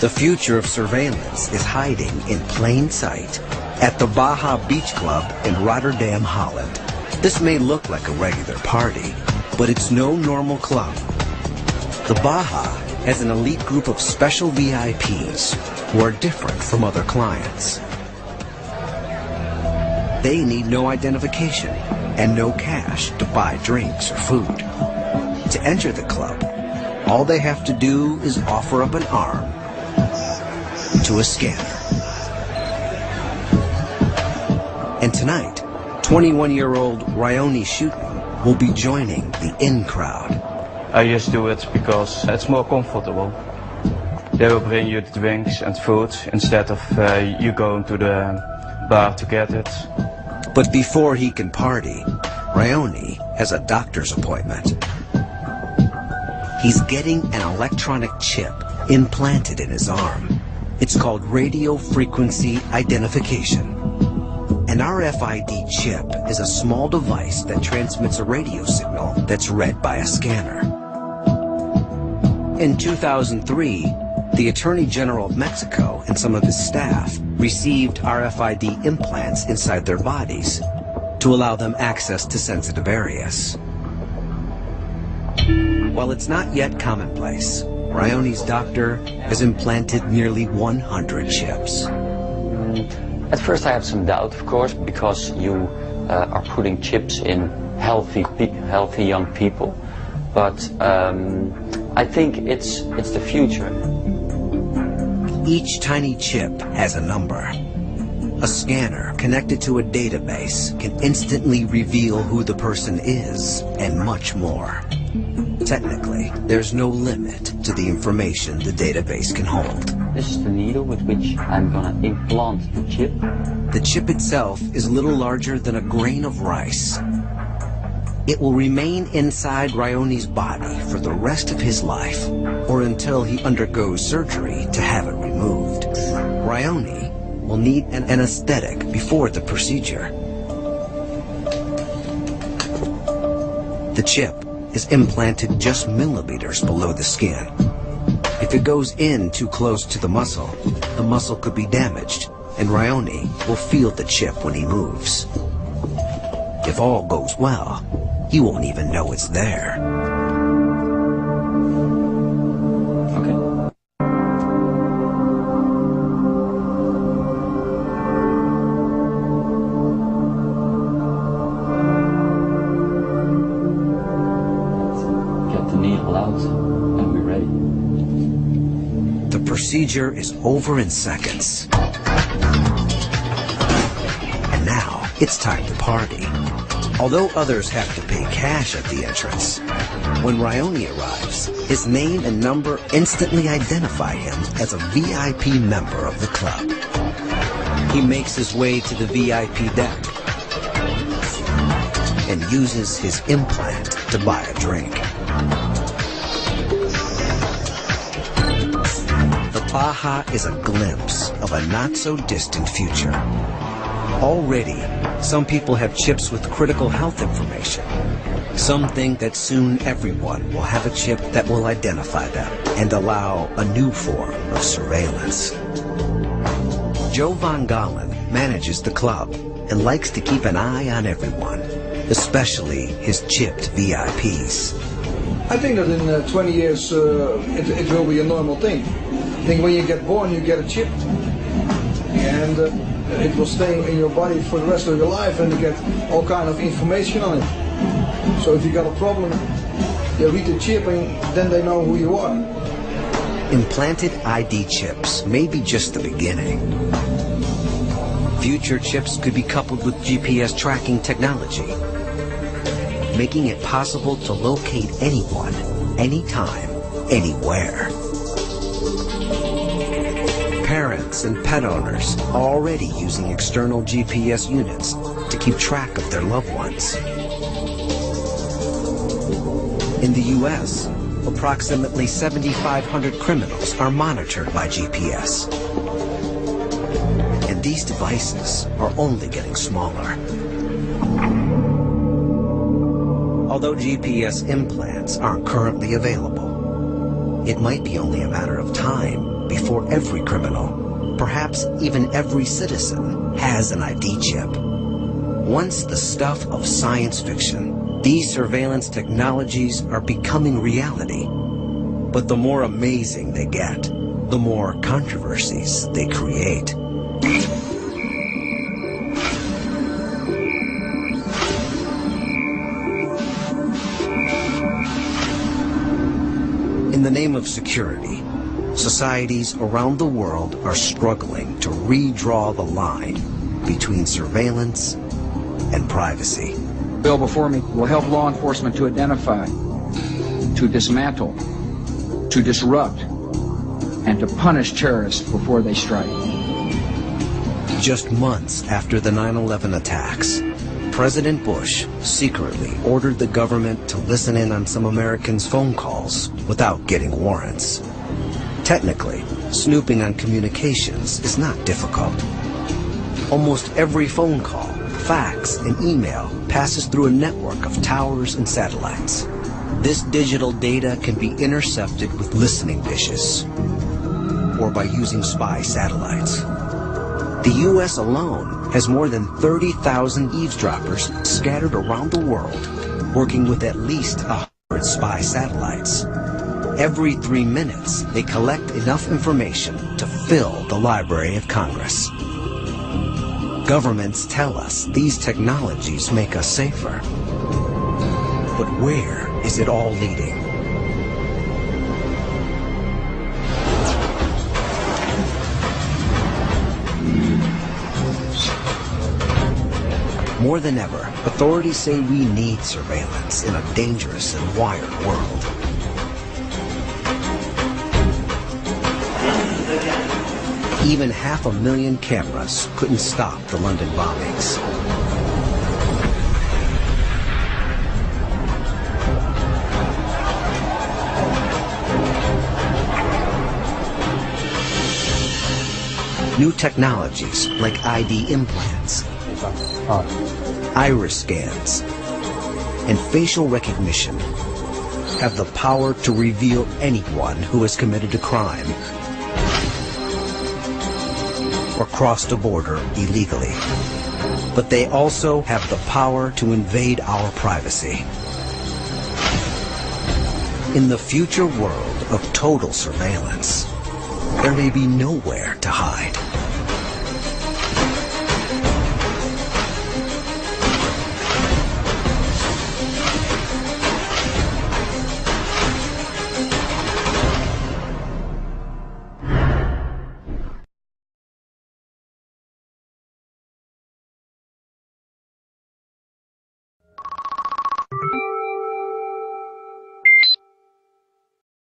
The future of surveillance is hiding in plain sight at the Baja Beach Club in Rotterdam, Holland. This may look like a regular party, but it's no normal club. The Baja has an elite group of special VIPs who are different from other clients. They need no identification and no cash to buy drinks or food. To enter the club, all they have to do is offer up an arm to a scanner. And tonight, 21-year-old Ryoni Schutten will be joining the in crowd. I just do it because it's more comfortable. They will bring you the drinks and food instead of you going to the bar to get it. But before he can party, Ryoni has a doctor's appointment. He's getting an electronic chip implanted in his arm. It's called radio frequency identification. An RFID chip is a small device that transmits a radio signal that's read by a scanner. In 2003, the Attorney General of Mexico and some of his staff received RFID implants inside their bodies to allow them access to sensitive areas. While it's not yet commonplace, Ryoni's doctor has implanted nearly 100 chips. At first I have some doubt, of course, because you are putting chips in healthy young people. But I think it's the future. Each tiny chip has a number. A scanner connected to a database can instantly reveal who the person is and much more. Technically, there's no limit to the information the database can hold. This is the needle with which I'm gonna implant the chip. The chip itself is a little larger than a grain of rice. It will remain inside Ryoni's body for the rest of his life, or until he undergoes surgery to have it removed. Ryoni will need an anesthetic before the procedure. The chip is implanted just millimeters below the skin. If it goes in too close to the muscle could be damaged, and Ryoni will feel the chip when he moves. If all goes well, he won't even know it's there. Okay. Get the needle out and we're ready. The procedure is over in seconds. And now it's time to party. Although others have to pay cash at the entrance, when Ryoni arrives, his name and number instantly identify him as a VIP member of the club. He makes his way to the VIP deck and uses his implant to buy a drink. The Baja is a glimpse of a not-so-distant future. Already, some people have chips with critical health information. Some think that soon everyone will have a chip that will identify them and allow a new form of surveillance. Joe Van Galen manages the club and likes to keep an eye on everyone, especially his chipped VIPs. I think that in 20 years it will be a normal thing. I think when you get born you get a chip, and it will stay in your body for the rest of your life, and you get all kind of information on it. So if you got a problem, you read the chip and then they know who you are. Implanted ID chips may be just the beginning. Future chips could be coupled with GPS tracking technology, making it possible to locate anyone, anytime, anywhere. Parents and pet owners are already using external GPS units to keep track of their loved ones. In the U.S., approximately 7,500 criminals are monitored by GPS. And these devices are only getting smaller. Although GPS implants aren't currently available, it might be only a matter of time before every criminal, perhaps even every citizen, has an ID chip. Once the stuff of science fiction, these surveillance technologies are becoming reality. But the more amazing they get, the more controversies they create. In the name of security, societies around the world are struggling to redraw the line between surveillance and privacy. The bill before me will help law enforcement to identify, to dismantle, to disrupt, and to punish terrorists before they strike. Just months after the 9/11 attacks, President Bush secretly ordered the government to listen in on some Americans' phone calls without getting warrants. Technically, snooping on communications is not difficult. Almost every phone call, fax, and email passes through a network of towers and satellites. This digital data can be intercepted with listening dishes or by using spy satellites. The U.S. alone has more than 30,000 eavesdroppers scattered around the world, working with at least 100 spy satellites. Every 3 minutes, they collect enough information to fill the Library of Congress. Governments tell us these technologies make us safer. But where is it all leading? More than ever, authorities say we need surveillance in a dangerous and wired world. Even 500,000 cameras couldn't stop the London bombings. New technologies like ID implants, iris scans, and facial recognition have the power to reveal anyone who has committed a crime or crossed a border illegally. But they also have the power to invade our privacy. In the future world of total surveillance, there may be nowhere to hide.